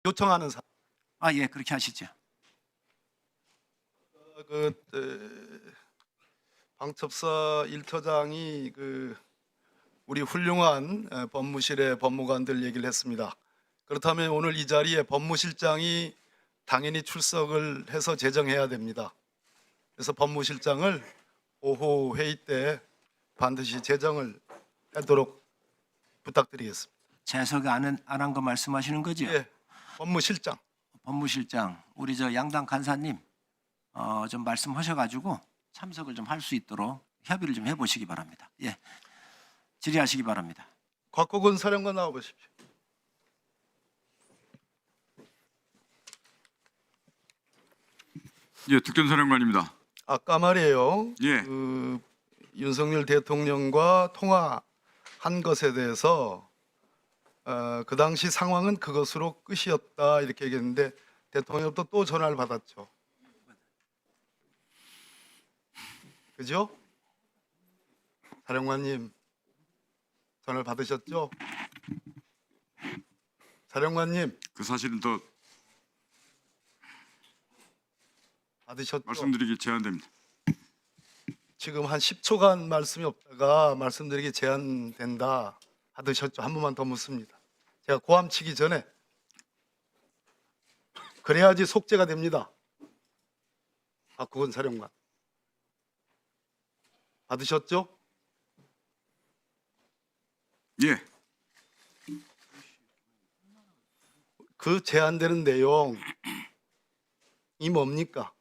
요청하는 사람. 예, 그렇게 하시죠. 방첩사 1처장이 우리 훌륭한 법무실의 법무관들 얘기를 했습니다. 그렇다면 오늘 이 자리에 법무실장이 당연히 출석을 해서 제정해야 됩니다. 그래서 법무실장을 오후 회의 때 반드시 제정을 하도록 부탁드리겠습니다. 재석 안 한 거 말씀하시는 거죠? 예, 법무실장. 법무실장, 우리 저 양당 간사님 좀 말씀하셔가지고 참석을 좀 할 수 있도록 협의를 좀 해보시기 바랍니다. 예, 질의하시기 바랍니다. 곽국은 사령관 나와보십시오. 예, 특전사령관입니다. 아까 말이에요. 예. 윤석열 대통령과 통화한 것에 대해서 그 당시 상황은 그것으로 끝이었다 이렇게 얘기했는데 대통령도 또 전화를 받았죠. 그죠? 사령관님 전화를 받으셨죠? 사령관님 그 사실은 더 받으셨죠? 말씀드리기 제한됩니다. 지금 한 10초간 말씀이 없다가 말씀드리기 제한된다 받으셨죠? 한 번만 더 묻습니다. 제가 고함치기 전에 그래야지 속죄가 됩니다. 박국원 사령관 받으셨죠? 예, 그 제한되는 내용이 뭡니까?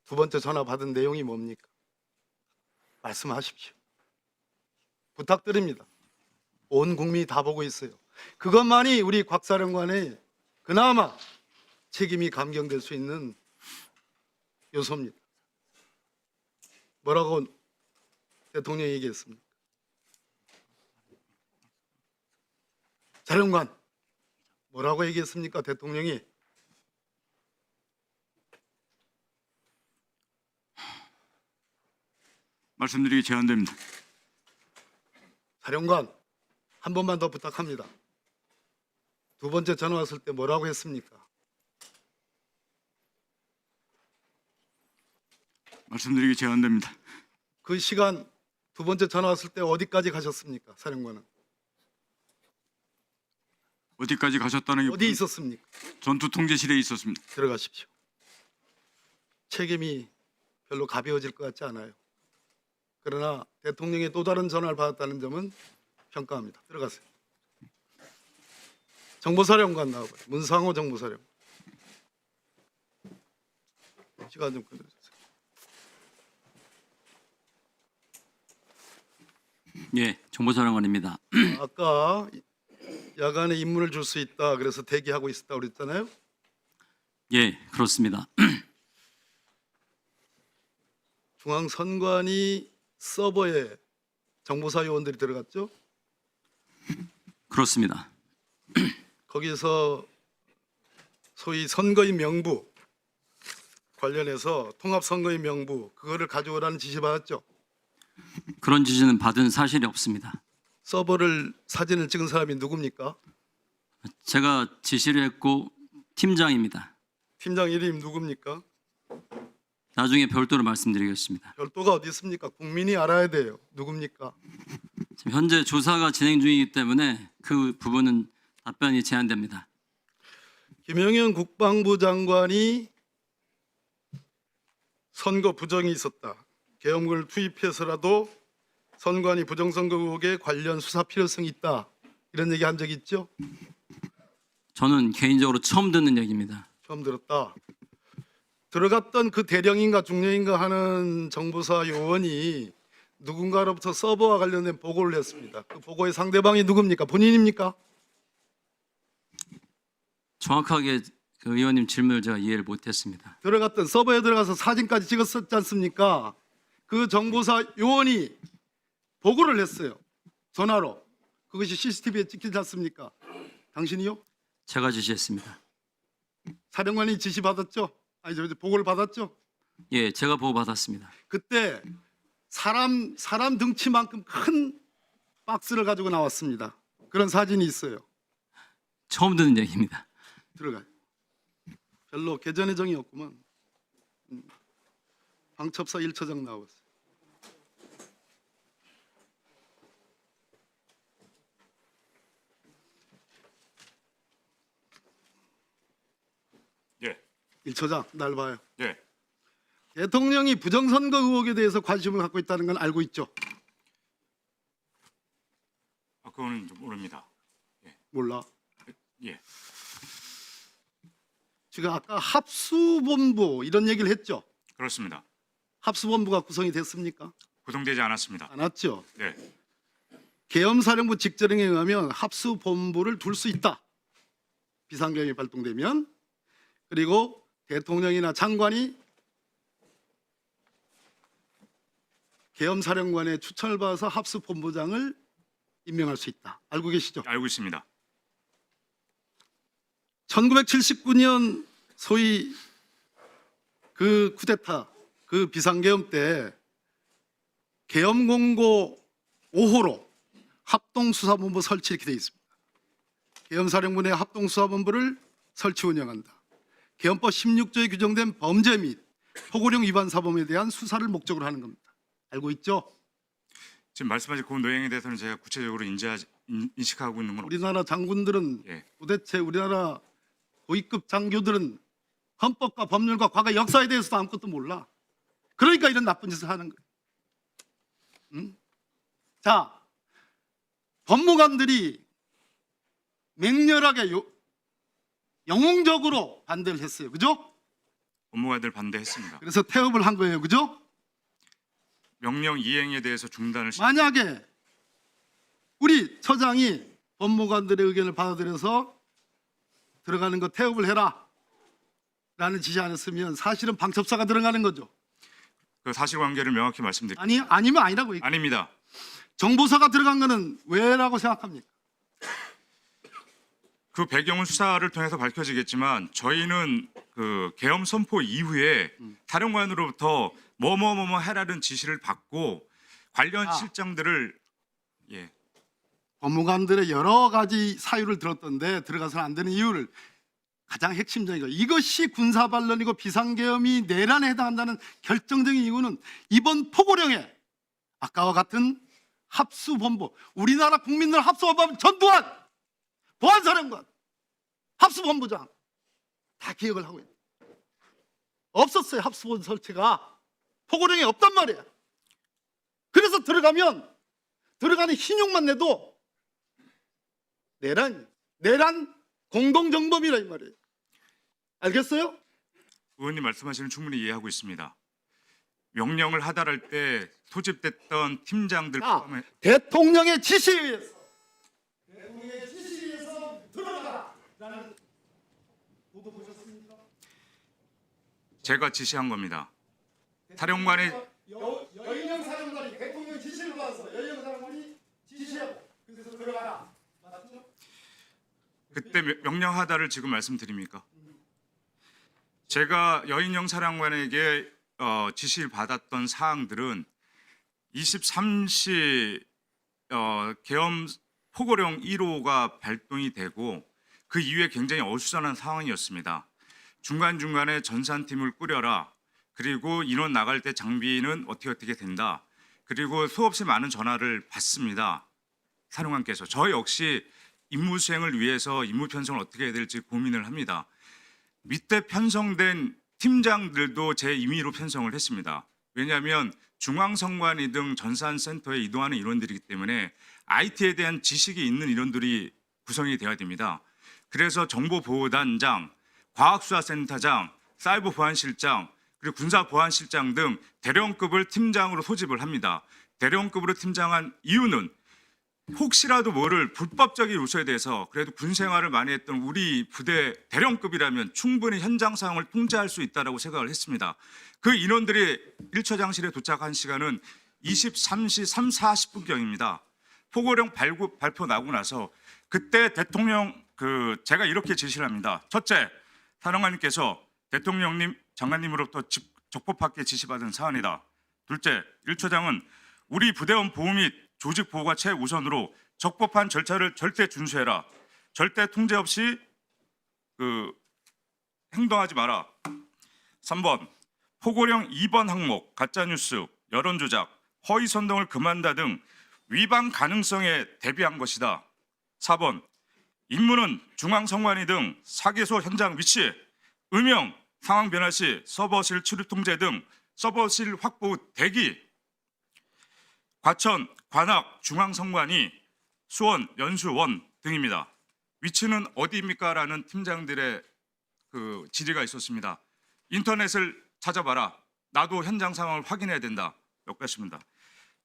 두 번째 전화 받은 내용이 뭡니까? 말씀하십시오. 부탁드립니다. 온 국민이 다 보고 있어요. 그것만이 우리 곽 사령관의 그나마 책임이 감경될 수 있는 요소입니다. 뭐라고 대통령이 얘기했습니까? 사령관 뭐라고 얘기했습니까? 대통령이 말씀드리기 제한됩니다. 사령관 한 번만 더 부탁합니다. 두 번째 전화 왔을 때 뭐라고 했습니까? 말씀드리기 제한됩니다. 그 시간 두 번째 전화 왔을 때 어디까지 가셨습니까? 사령관은 어디까지 가셨다는 게 어디 있었습니까? 전투 통제실에 있었습니다. 들어가십시오. 책임이 별로 가벼워질 것 같지 않아요. 그러나 대통령의 또 다른 전화를 받았다는 점은 평가합니다. 들어가세요. 정보사령관 나와봐요. 문상호 정보사령관. 시간 좀 끌어주세요. 예, 정보사령관입니다. 아까 야간에 임무를 줄 수 있다. 그래서 대기하고 있었다 그랬잖아요. 예, 그렇습니다. 중앙선관위 서버에 정보사 요원들이 들어갔죠. 그렇습니다. 거기서 소위 선거인 명부 관련해서 통합선거인 명부 그거를 가져오라는 지시 받았죠. 그런 지시는 받은 사실이 없습니다. 서버를 사진을 찍은 사람이 누굽니까? 제가 지시를 했고 팀장입니다. 팀장 이름이 누굽니까? 나중에 별도로 말씀드리겠습니다. 별도가 어디 있습니까? 국민이 알아야 돼요. 누굽니까? 지금 현재 조사가 진행 중이기 때문에 그 부분은 답변이 제한됩니다. 김영현 국방부 장관이 선거 부정이 있었다. 계엄군을 투입해서라도 선관위 부정선거 의혹에 관련 수사 필요성이 있다. 이런 얘기 한 적 있죠? 저는 개인적으로 처음 듣는 얘기입니다. 처음 들었다. 들어갔던 그 대령인가 중령인가 하는 정보사 요원이 누군가로부터 서버와 관련된 보고를 했습니다. 그 보고의 상대방이 누굽니까? 본인입니까? 정확하게 그 의원님 질문을 제가 이해를 못했습니다. 들어갔던 서버에 들어가서 사진까지 찍었었지 않습니까? 그 정보사 요원이 보고를 했어요. 전화로. 그것이 CCTV에 찍히지 않습니까? 당신이요? 제가 지시했습니다. 사령관이 지시 받았죠? 아니 저 보고를 받았죠? 예, 제가 보고 받았습니다. 그때 사람 등치만큼 큰 박스를 가지고 나왔습니다. 그런 사진이 있어요. 처음 듣는 얘기입니다. 들어가요. 별로 개전의 정이 없구만. 방첩사 1처장 나왔어요. 예. 1처장 날 봐요. 예. 대통령이 부정선거 의혹에 대해서 관심을 갖고 있다는 건 알고 있죠? 그거는 좀 모릅니다. 몰라. 예. 지금 아까 합수본부 이런 얘기를 했죠? 그렇습니다. 합수본부가 구성이 됐습니까? 구성되지 않았습니다. 안 왔죠? 네. 계엄사령부 직전령에 의하면 합수본부를 둘 수 있다. 비상경이 발동되면. 그리고 대통령이나 장관이 계엄사령관의 추천을 받아서 합수본부장을 임명할 수 있다. 알고 계시죠? 알고 있습니다. 1979년 소위 그 쿠데타, 그 비상계엄 때 계엄공고 5호로 합동수사본부 설치 이렇게 되어 있습니다. 계엄사령부 내 합동수사본부를 설치 운영한다. 계엄법 16조에 규정된 범죄 및 포고령 위반 사범에 대한 수사를 목적으로 하는 겁니다. 알고 있죠? 지금 말씀하신 그 내용에 대해서는 제가 구체적으로 인식하고 있는 건 없습니다. 우리나라 장군들은 예. 도대체 우리나라 고위급 장교들은 헌법과 법률과 과거 역사에 대해서도 아무것도 몰라. 그러니까 이런 나쁜 짓을 하는 거예요. 응? 자, 법무관들이 맹렬하게 영웅적으로 반대를 했어요. 그죠? 법무관들 반대했습니다. 그래서 태업을 한 거예요. 그죠? 명령 이행에 대해서 중단을 만약에 우리 처장이 법무관들의 의견을 받아들여서 들어가는 거 태업을 해라 라는 지시 안 했으면 사실은 방첩사가 들어가는 거죠. 그 사실관계를 명확히 말씀드립니다. 아니면 아니라고 얘기해요. 아닙니다. 정보사가 들어간 거는 왜라고 생각합니까? 그 배경은 수사를 통해서 밝혀지겠지만 저희는 그 계엄 선포 이후에 사령관으로부터 뭐뭐뭐뭐 해라는 지시를 받고 관련 실장들을 예. 법무관들의 여러 가지 사유를 들었던데 들어가서는 안 되는 이유를 가장 핵심적인 거, 이것이 군사반론이고 비상계엄이 내란에 해당한다는 결정적인 이유는 이번 포고령에 아까와 같은 합수본부, 우리나라 국민들 합수본부 전두환, 보안사령관, 합수본부장 다 기억을 하고 있어요. 없었어요. 합수본 설치가 포고령에 없단 말이에요. 그래서 들어가는 신용만 내도 내란 공동정범이라 이 말이에요. 알겠어요? 의원님 말씀하시는 충분히 이해하고 있습니다. 명령을 하달할 때 소집됐던 팀장들 자, 포함해 대통령의 지시에 의해서 들어가라는 보도 보셨습니까? 제가 지시한 겁니다. 사령관의 여인영 사령관이 대통령 지시를 받아서 여인영 사령관이 지시하고 그래서 들어가라. 맞죠? 그때 명령 하달을 지금 말씀드립니까? 제가 여인영 사령관에게 지시를 받았던 사항들은 23시 계엄 포고령 1호가 발동이 되고 그 이후에 굉장히 어수선한 상황이었습니다. 중간중간에 전산팀을 꾸려라. 그리고 인원 나갈 때 장비는 어떻게 된다. 그리고 수없이 많은 전화를 받습니다. 사령관께서 저 역시 임무 수행을 위해서 임무 편성을 어떻게 해야 될지 고민을 합니다. 밑에 편성된 팀장들도 제 임의로 편성을 했습니다. 왜냐하면 중앙선관위 등 전산센터에 이동하는 인원들이기 때문에 IT에 대한 지식이 있는 인원들이 구성이 되어야 됩니다. 그래서 정보보호단장, 과학수사센터장, 사이버보안실장, 그리고 군사보안실장 등 대령급을 팀장으로 소집을 합니다. 대령급으로 팀장한 이유는 혹시라도 뭐를 불법적인 요소에 대해서 그래도 군 생활을 많이 했던 우리 부대 대령급이라면 충분히 현장 상황을 통제할 수 있다고 생각을 했습니다. 그 인원들이 1처장실에 도착한 시간은 23시 3, 40분경입니다. 포고령 발표 나고 나서 그때 대통령 제가 이렇게 지시를 합니다. 첫째, 사령관님께서 대통령님, 장관님으로부터 적법하게 지시받은 사안이다. 둘째, 1처장은 우리 부대원 보호 및 조직 보호가 최우선으로 적법한 절차를 절대 준수해라. 절대 통제 없이 행동하지 마라. 3번 포고령 2번 항목 가짜뉴스, 여론조작, 허위 선동을 금한다 등 위반 가능성에 대비한 것이다. 4번 임무는 중앙선관위 등 사개소 현장 위치, 음영, 상황 변화 시 서버실 출입 통제 등 서버실 확보 대기, 과천, 관악, 중앙선관위, 수원, 연수원 등입니다. 위치는 어디입니까? 라는 팀장들의 질의가 있었습니다. 인터넷을 찾아봐라. 나도 현장 상황을 확인해야 된다. 여기까지입니다.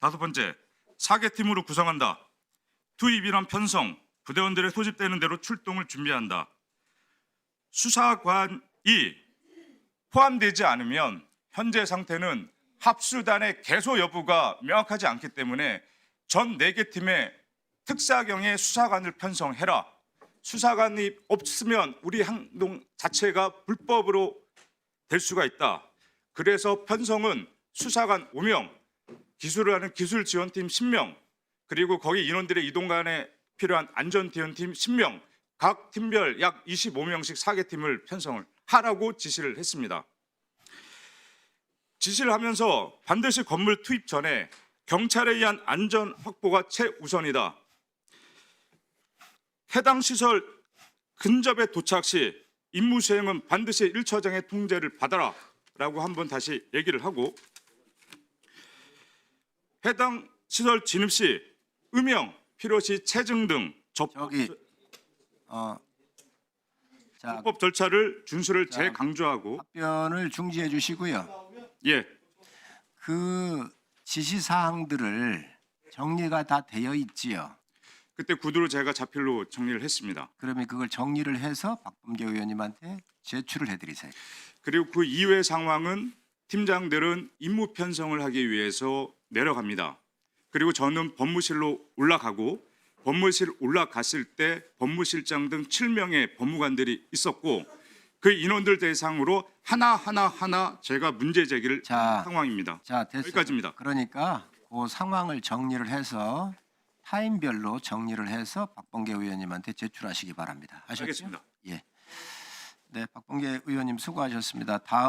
5번째, 4개 팀으로 구성한다. 투입 인원 편성, 부대원들의 소집되는 대로 출동을 준비한다. 수사관이 포함되지 않으면 현재 상태는 합수단의 개소 여부가 명확하지 않기 때문에 전 4개 팀의 특사경의 수사관을 편성해라. 수사관이 없으면 우리 행동 자체가 불법으로 될 수가 있다. 그래서 편성은 수사관 5명, 기술을 하는 기술지원팀 10명, 그리고 거기 인원들의 이동간에 필요한 안전대원팀 10명, 각 팀별 약 25명씩 4개 팀을 편성을 하라고 지시를 했습니다. 지시를 하면서 반드시 건물 투입 전에 경찰에 의한 안전 확보가 최우선이다. 해당 시설 근접에 도착 시 임무 수행은 반드시 1처장의 통제를 받아라 라고 한번 다시 얘기를 하고, 해당 시설 진입 시 음영, 필요시 체증 등 저기 자, 적법 절차를 준수를 재강조하고, 답변을 중지해 주시고요. 예, 그 지시 사항들을 정리가 다 되어 있지요. 그때 구두로 제가 자필로 정리를 했습니다. 그러면 그걸 정리를 해서 박범계 의원님한테 제출을 해드리세요. 그리고 그 이외의 상황은 팀장들은 임무 편성을 하기 위해서 내려갑니다. 그리고 저는 법무실로 올라가고, 법무실 올라갔을 때 법무실장 등 7명의 법무관들이 있었고, 그 인원들 대상으로 하나 제가 문제 제기를 한 상황입니다. 자, 됐어요. 여기까지입니다. 그러니까 그 상황을 정리를 해서 타임별로 정리를 해서 박범계 의원님한테 제출하시기 바랍니다. 아셨죠? 알겠습니다. 예. 네, 박범계 의원님 수고하셨습니다. 다음